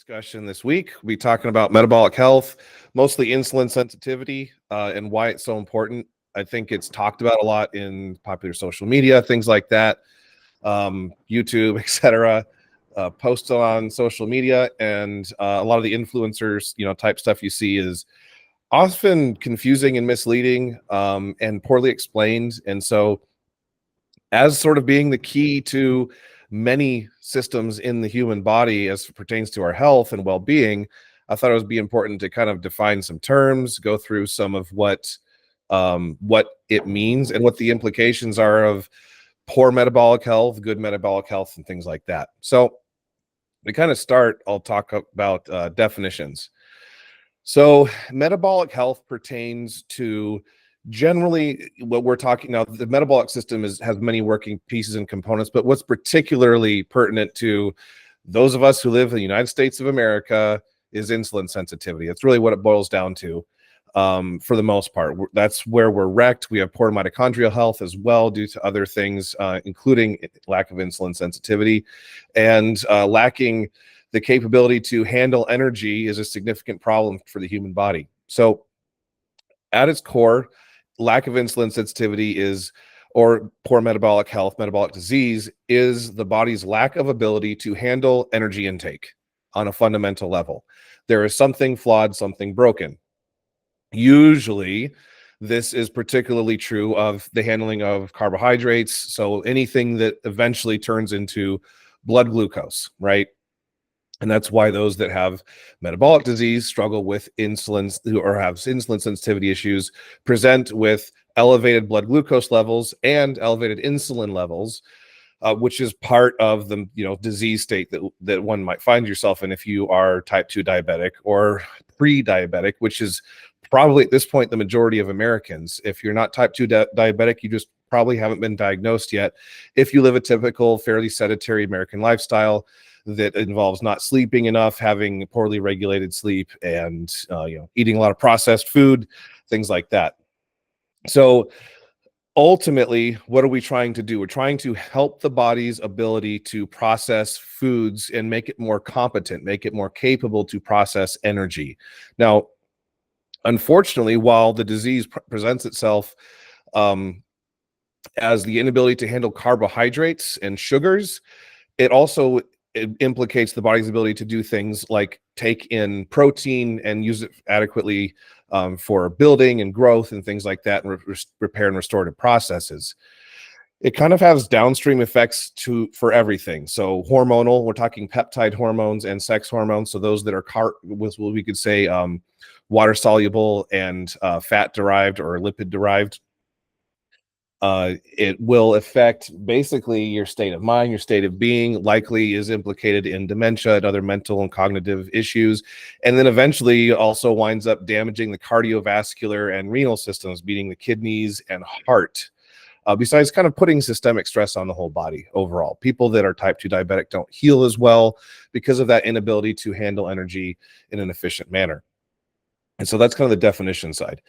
discussion this week. We'll be talking about metabolic health, mostly insulin sensitivity, and why it's so important. I think it's talked about a lot in popular social media, things like that, YouTube, etc. Posts on social media, and a lot of the influencers, type stuff you see is often confusing and misleading, and poorly explained. And so, as sort of being the key to many systems in the human body as it pertains to our health and well-being, I thought it would be important to kind of define some terms, go through some of what it means and what the implications are of poor metabolic health, good metabolic health, and things like that. So to kind of start, I'll talk about definitions. So metabolic health pertains to generally what we're talking now. The metabolic system has many working pieces and components, but what's particularly pertinent to those of us who live in the United States of America is insulin sensitivity. That's really what it boils down to, for the most part. That's where we're wrecked. We have poor mitochondrial health as well due to other things, including lack of insulin sensitivity, and lacking the capability to handle energy is a significant problem for the human body. So at its core, lack of insulin sensitivity or poor metabolic health, metabolic disease, is the body's lack of ability to handle energy intake on a fundamental level. There is something flawed, something broken. Usually, this is particularly true of the handling of carbohydrates. So anything that eventually turns into blood glucose, right? And that's why those that have metabolic disease struggle with insulin, or have insulin sensitivity issues, present with elevated blood glucose levels and elevated insulin levels, which is part of the disease state that one might find yourself in if you are type 2 diabetic or pre-diabetic, which is probably at this point the majority of Americans. If you're not type 2 diabetic, you just probably haven't been diagnosed yet. If you live a typical, fairly sedentary American lifestyle that involves not sleeping enough, having poorly regulated sleep, and eating a lot of processed food, things like that. So ultimately, what are we trying to do? We're trying to help the body's ability to process foods and make it more competent, make it more capable to process energy. Now, unfortunately, while the disease presents itself as the inability to handle carbohydrates and sugars, it implicates the body's ability to do things like take in protein and use it adequately for building and growth and things like that, and repair and restorative processes. It kind of has downstream effects for everything. So hormonal, we're talking peptide hormones and sex hormones. So those that are with what we could say water soluble and fat derived or lipid derived. It will affect basically your state of mind, your state of being, likely is implicated in dementia and other mental and cognitive issues, and then eventually also winds up damaging the cardiovascular and renal systems, meaning the kidneys and heart, besides kind of putting systemic stress on the whole body overall. People that are type 2 diabetic don't heal as well because of that inability to handle energy in an efficient manner. And so that's kind of the definition side.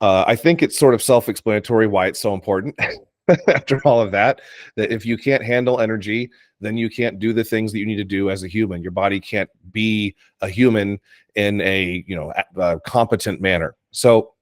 I think it's sort of self-explanatory why it's so important after all of that if you can't handle energy, then you can't do the things that you need to do as a human. Your body can't be a human in a competent manner. So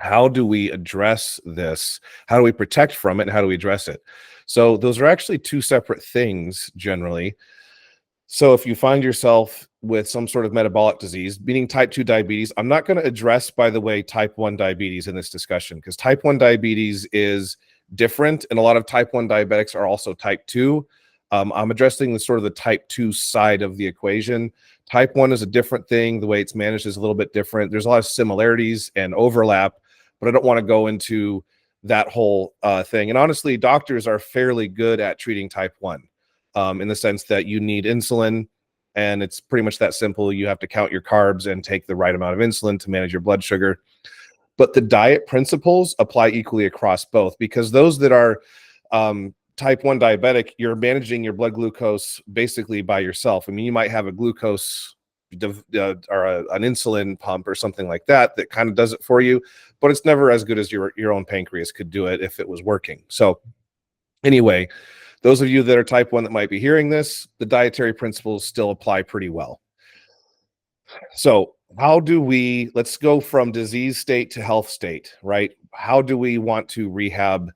how do we address this? How do we protect from it? And how do we address it? So those are actually two separate things generally. So if you find yourself with some sort of metabolic disease, meaning type 2 diabetes, I'm not going to address, by the way, type 1 diabetes in this discussion, because type 1 diabetes is different, and a lot of type 1 diabetics are also type 2. I'm addressing the type 2 side of the equation. Type 1 is a different thing. The way it's managed is a little bit different. There's a lot of similarities and overlap, but I don't want to go into that whole thing. And honestly, doctors are fairly good at treating type 1. In the sense that you need insulin, and it's pretty much that simple. You have to count your carbs and take the right amount of insulin to manage your blood sugar. But the diet principles apply equally across both, because those that are type 1 diabetic, you're managing your blood glucose basically by yourself. I mean, you might have a glucose or an insulin pump or something like that kind of does it for you, but it's never as good as your own pancreas could do it if it was working. So anyway, Those of you that are type 1 that might be hearing this, the dietary principles still apply pretty well. So let's go from disease state to health state, right? How do we want to rehab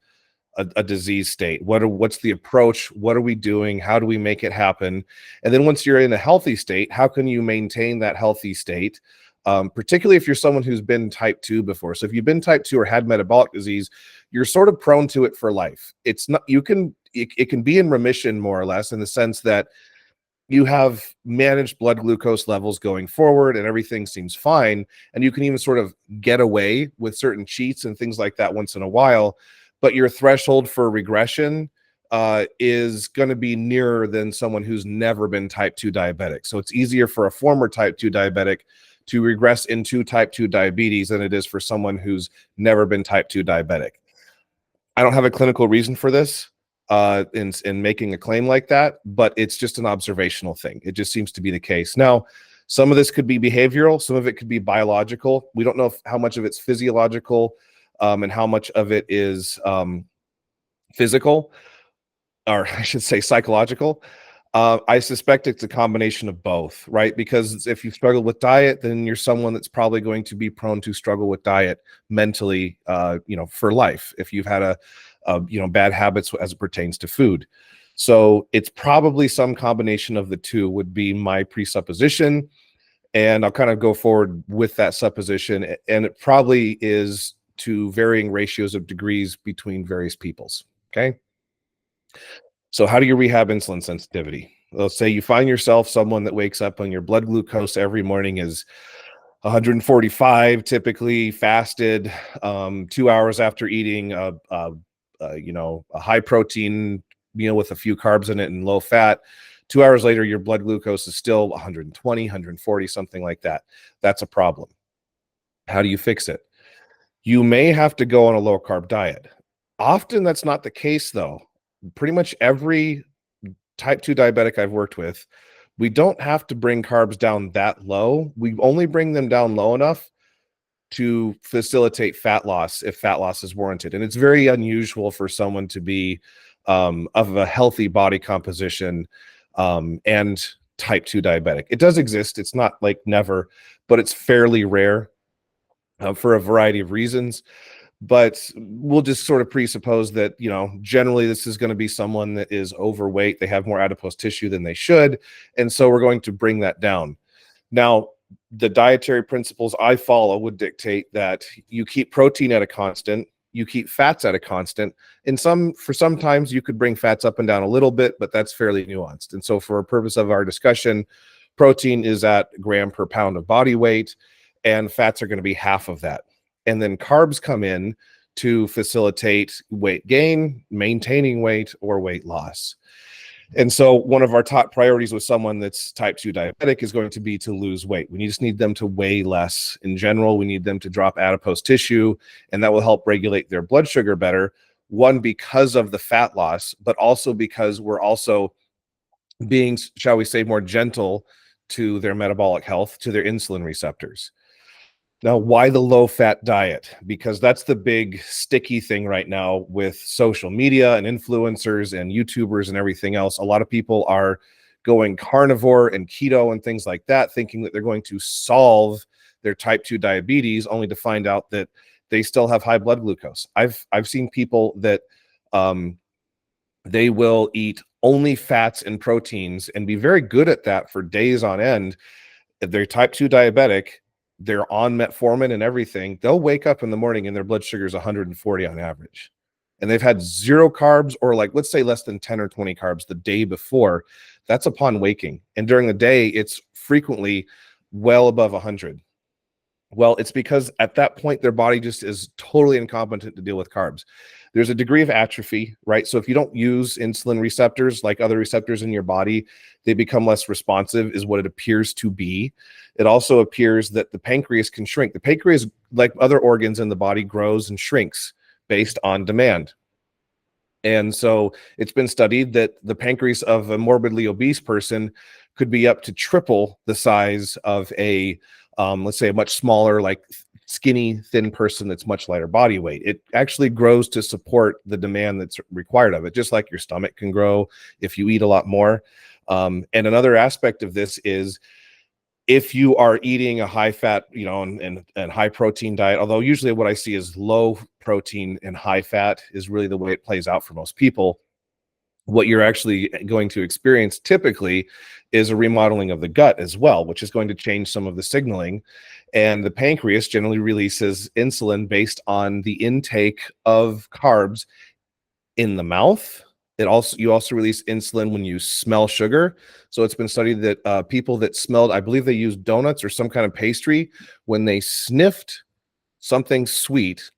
a disease state? What's the approach? What are we doing? How do we make it happen? And then once you're in a healthy state, how can you maintain that healthy state? Particularly if you're someone who's been type 2 before. So if you've been type 2 or had metabolic disease, you're sort of prone to it for life. It's not, it can be in remission more or less, in the sense that you have managed blood glucose levels going forward and everything seems fine. And you can even sort of get away with certain cheats and things like that once in a while. But your threshold for regression is going to be nearer than someone who's never been type 2 diabetic. So it's easier for a former type 2 diabetic to regress into type 2 diabetes than it is for someone who's never been type 2 diabetic. I don't have a clinical reason for this in making a claim like that, but it's just an observational thing. It just seems to be the case. Now, some of this could be behavioral, some of it could be biological. We don't know how much of it's physiological and how much of it is physical, or I should say psychological. I suspect it's a combination of both, right? Because if you struggle with diet, then you're someone that's probably going to be prone to struggle with diet mentally, for life, if you've had bad habits as it pertains to food. So it's probably some combination of the two would be my presupposition. And I'll kind of go forward with that supposition. And it probably is to varying ratios of degrees between various peoples. Okay. So how do you rehab insulin sensitivity? Let's say you find yourself someone that wakes up and your blood glucose every morning is 145, typically fasted, 2 hours after eating a high protein meal with a few carbs in it and low fat. 2 hours later, your blood glucose is still 120, 140, something like that. That's a problem. How do you fix it? You may have to go on a low carb diet. Often that's not the case, though. Pretty much every type 2 diabetic I've worked with, we don't have to bring carbs down that low. We only bring them down low enough to facilitate fat loss if fat loss is warranted. And it's very unusual for someone to be of a healthy body composition and type 2 diabetic. It does exist. It's not like never, but it's fairly rare for a variety of reasons. But we'll just sort of presuppose that, generally this is going to be someone that is overweight. They have more adipose tissue than they should. And so we're going to bring that down. Now, the dietary principles I follow would dictate that you keep protein at a constant, you keep fats at a constant. For sometimes you could bring fats up and down a little bit, but that's fairly nuanced. And so for a purpose of our discussion, protein is at gram per pound of body weight, and fats are going to be half of that. And then carbs come in to facilitate weight gain, maintaining weight, or weight loss. And so one of our top priorities with someone that's type 2 diabetic is going to be to lose weight. We just need them to weigh less in general. We need them to drop adipose tissue, and that will help regulate their blood sugar better. One, because of the fat loss, but also because we're also being, shall we say, more gentle to their metabolic health, to their insulin receptors. Now, why the low-fat diet? Because that's the big sticky thing right now with social media and influencers and YouTubers and everything else. A lot of people are going carnivore and keto and things like that, thinking that they're going to solve their type 2 diabetes, only to find out that they still have high blood glucose. I've seen people that they will eat only fats and proteins and be very good at that for days on end. If they're type 2 diabetic, they're on metformin and everything, they'll wake up in the morning and their blood sugar is 140 on average. And they've had 0 carbs, or let's say less than 10 or 20 carbs the day before. That's upon waking. And during the day, it's frequently well above 100. Well, it's because at that point, their body just is totally incompetent to deal with carbs. There's a degree of atrophy, right? So if you don't use insulin receptors like other receptors in your body, they become less responsive, is what it appears to be. It also appears that the pancreas can shrink. The pancreas, like other organs in the body, grows and shrinks based on demand. And so it's been studied that the pancreas of a morbidly obese person could be up to triple the size of a, let's say, a much smaller, like skinny, thin person that's much lighter body weight. It actually grows to support the demand that's required of it, just like your stomach can grow if you eat a lot more. And another aspect of this is if you are eating a high fat, and high protein diet, although usually what I see is low protein and high fat is really the way it plays out for most people. What you're actually going to experience typically is a remodeling of the gut as well, which is going to change some of the signaling. And the pancreas generally releases insulin based on the intake of carbs in the mouth. You also release insulin when you smell sugar. So it's been studied that people that smelled, I believe they used donuts or some kind of pastry, when they sniffed something sweet,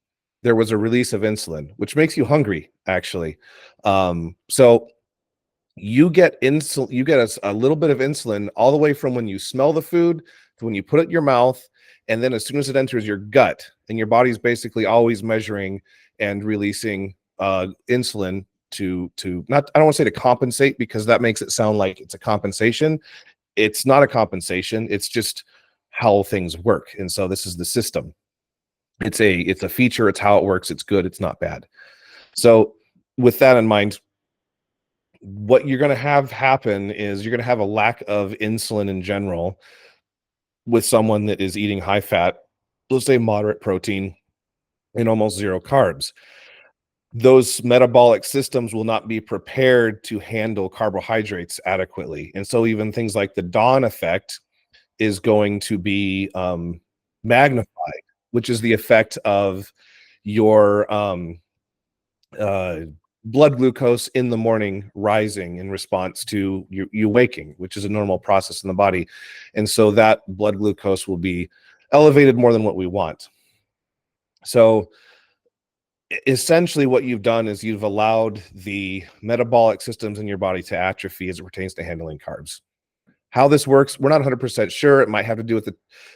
there was a release of insulin, which makes you hungry, actually. So you get insulin, you get a little bit of insulin all the way from when you smell the food to when you put it in your mouth. And then as soon as it enters your gut, and your body's basically always measuring and releasing insulin to not, I don't want to say to compensate, because that makes it sound like it's a compensation. It's not a compensation. It's just how things work. And so this is the system. It's a feature. It's how it works. It's good. It's not bad. So with that in mind, what you're going to have happen is you're going to have a lack of insulin in general with someone that is eating high fat, let's say moderate protein, and almost zero carbs. Those metabolic systems will not be prepared to handle carbohydrates adequately. And so even things like the dawn effect is going to be magnified, which is the effect of your blood glucose in the morning rising in response to you waking, which is a normal process in the body. And so that blood glucose will be elevated more than what we want. So essentially what you've done is you've allowed the metabolic systems in your body to atrophy as it pertains to handling carbs. How this works, we're not 100% sure. It might have to do with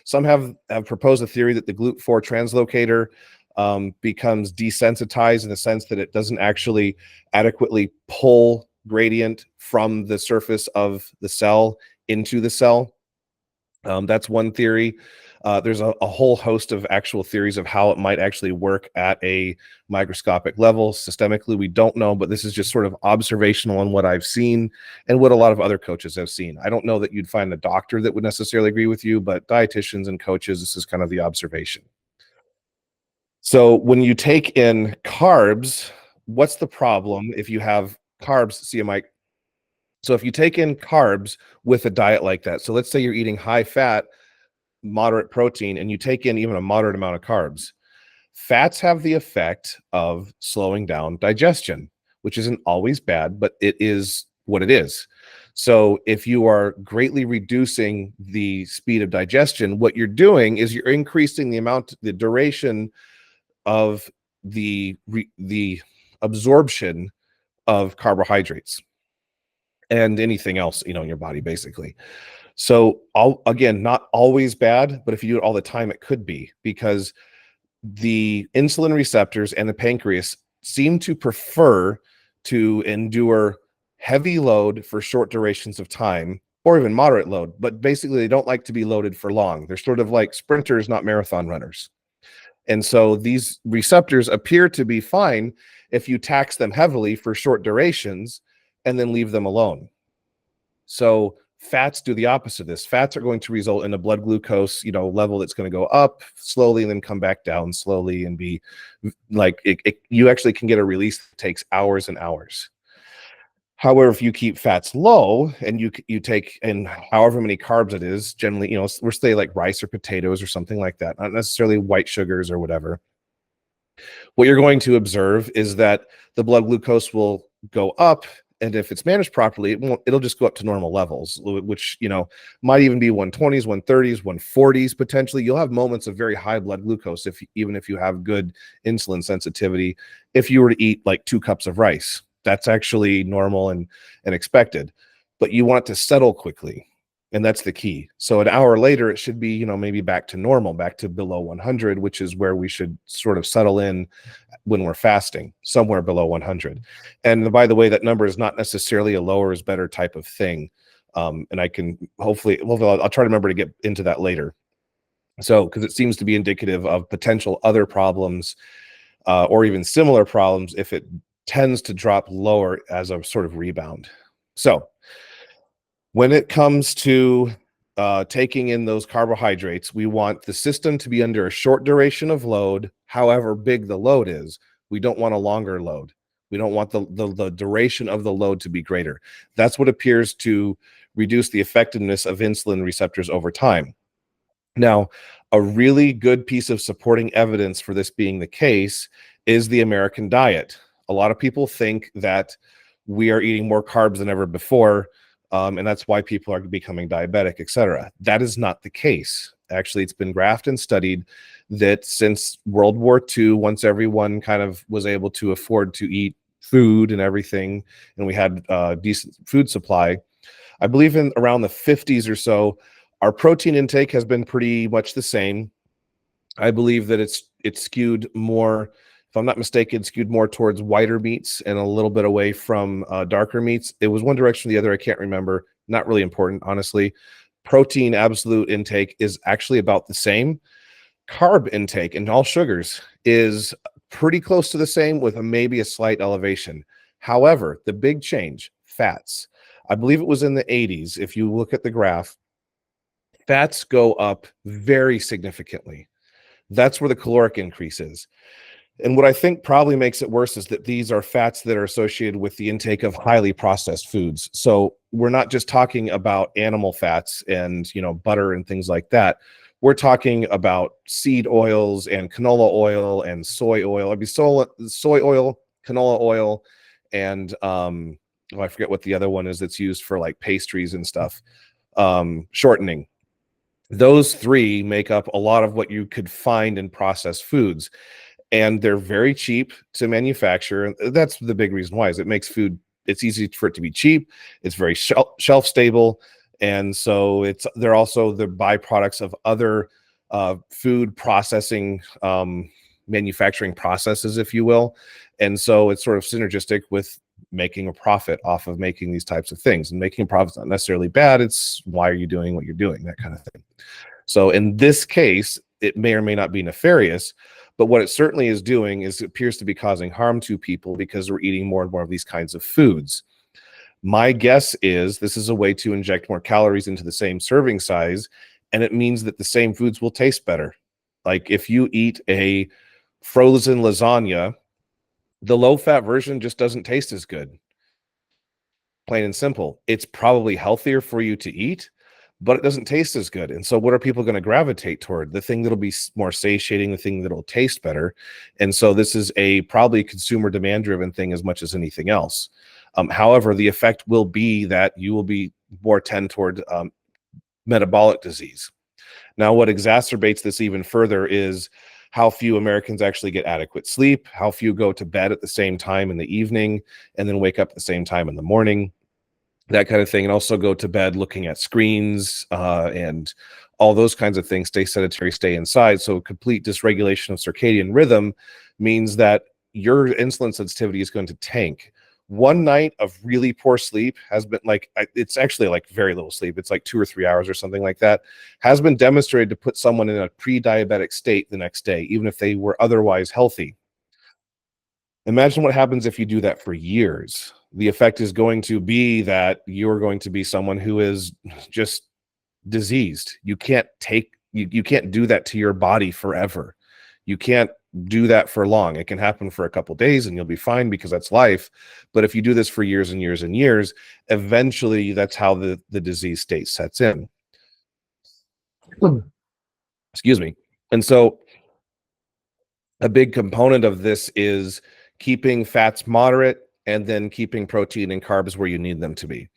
some have proposed a theory that the GLUT4 translocator becomes desensitized in the sense that it doesn't actually adequately pull gradient from the surface of the cell into the cell. That's one theory. There's a whole host of actual theories of how it might actually work at a microscopic level. Systemically, we don't know, but this is just sort of observational on what I've seen and what a lot of other coaches have seen. I don't know that you'd find a doctor that would necessarily agree with you, but dietitians and coaches, this is kind of the observation. So when you take in carbs, what's the problem if you have carbs? See, Mike. So if you take in carbs with a diet like that, so let's say you're eating high fat, moderate protein, and you take in even a moderate amount of carbs, fats have the effect of slowing down digestion, which isn't always bad, but it is what it is. So if you are greatly reducing the speed of digestion, what you're doing is you're increasing the duration of the absorption of carbohydrates and anything else, in your body, basically. So again, not always bad, but if you do it all the time, it could be, because the insulin receptors and the pancreas seem to prefer to endure heavy load for short durations of time, or even moderate load, but basically they don't like to be loaded for long. They're sort of like sprinters, not marathon runners. And so these receptors appear to be fine if you tax them heavily for short durations and then leave them alone. So fats do the opposite of this. Fats are going to result in a blood glucose, level that's going to go up slowly and then come back down slowly, and be like, you actually can get a release that takes hours and hours. However, if you keep fats low and you take in however many carbs it is, generally, we're say like rice or potatoes or something like that, not necessarily white sugars or whatever, what you're going to observe is that the blood glucose will go up. And if it's managed properly, it'll just go up to normal levels, which, might even be 120s, 130s, 140s, potentially. You'll have moments of very high blood glucose, even if you have good insulin sensitivity. If you were to eat like 2 cups of rice, that's actually normal and expected, but you want it to settle quickly. And that's the key. So an hour later, it should be, maybe back to normal, back to below 100, which is where we should sort of settle in when we're fasting, somewhere below 100. And by the way, that number is not necessarily a lower is better type of thing. And I can hopefully, I'll try to remember to get into that later. So, because it seems to be indicative of potential other problems or even similar problems if it tends to drop lower as a sort of rebound. So, when it comes to taking in those carbohydrates, we want the system to be under a short duration of load, however big the load is. We don't want a longer load. We don't want the duration of the load to be greater. That's what appears to reduce the effectiveness of insulin receptors over time. Now, a really good piece of supporting evidence for this being the case is the American diet. A lot of people think that we are eating more carbs than ever before, and that's why people are becoming diabetic, etc. That is not the case. Actually, it's been graphed and studied that since World War II, once everyone kind of was able to afford to eat food and everything, and we had decent food supply, I believe in around the 50s or so, our protein intake has been pretty much the same. I believe that it's skewed more, if I'm not mistaken, skewed more towards whiter meats and a little bit away from darker meats. It was one direction or the other. I can't remember. Not really important, honestly. Protein absolute intake is actually about the same. Carb intake and all sugars is pretty close to the same with maybe a slight elevation. However, the big change, fats. I believe it was in the 80s. If you look at the graph, fats go up very significantly. That's where the caloric increase is. And what I think probably makes it worse is that these are fats that are associated with the intake of highly processed foods. So we're not just talking about animal fats and, butter and things like that. We're talking about seed oils and canola oil and soy oil. I'd be soy oil, canola oil, and I forget what the other one is that's used for like pastries and stuff. Shortening. Those three make up a lot of what you could find in processed foods, and they're very cheap to manufacture. And that's the big reason why is it makes food, it's easy for it to be cheap. It's very shelf stable. And so they're also the byproducts of other food processing, manufacturing processes, if you will. And so it's sort of synergistic with making a profit off of making these types of things. And making a profit is not necessarily bad. It's why are you doing what you're doing, that kind of thing. So in this case, it may or may not be nefarious, but what it certainly is doing is it appears to be causing harm to people because we're eating more and more of these kinds of foods. My guess is this is a way to inject more calories into the same serving size, and it means that the same foods will taste better. Like if you eat a frozen lasagna, the low-fat version just doesn't taste as good. Plain and simple. It's probably healthier for you to eat, but it doesn't taste as good. And so what are people going to gravitate toward? The thing that'll be more satiating, the thing that'll taste better. And so this is a probably consumer demand driven thing as much as anything else. However, the effect will be that you will be more tend toward metabolic disease. Now, what exacerbates this even further is how few Americans actually get adequate sleep, how few go to bed at the same time in the evening and then wake up at the same time in the morning, that kind of thing, and also go to bed looking at screens and all those kinds of things, stay sedentary, stay inside. So complete dysregulation of circadian rhythm means that your insulin sensitivity is going to tank. One night of really poor sleep has been it's actually like very little sleep. It's like 2 or 3 hours or something like that, has been demonstrated to put someone in a pre-diabetic state the next day, even if they were otherwise healthy. Imagine what happens if you do that for years. The effect is going to be that you're going to be someone who is just diseased. You can't you can't do that to your body forever. You can't do that for long. It can happen for a couple days and you'll be fine because that's life. But if you do this for years and years and years, eventually that's how the disease state sets in. Excuse me. And so a big component of this is keeping fats moderate and then keeping protein and carbs where you need them to be.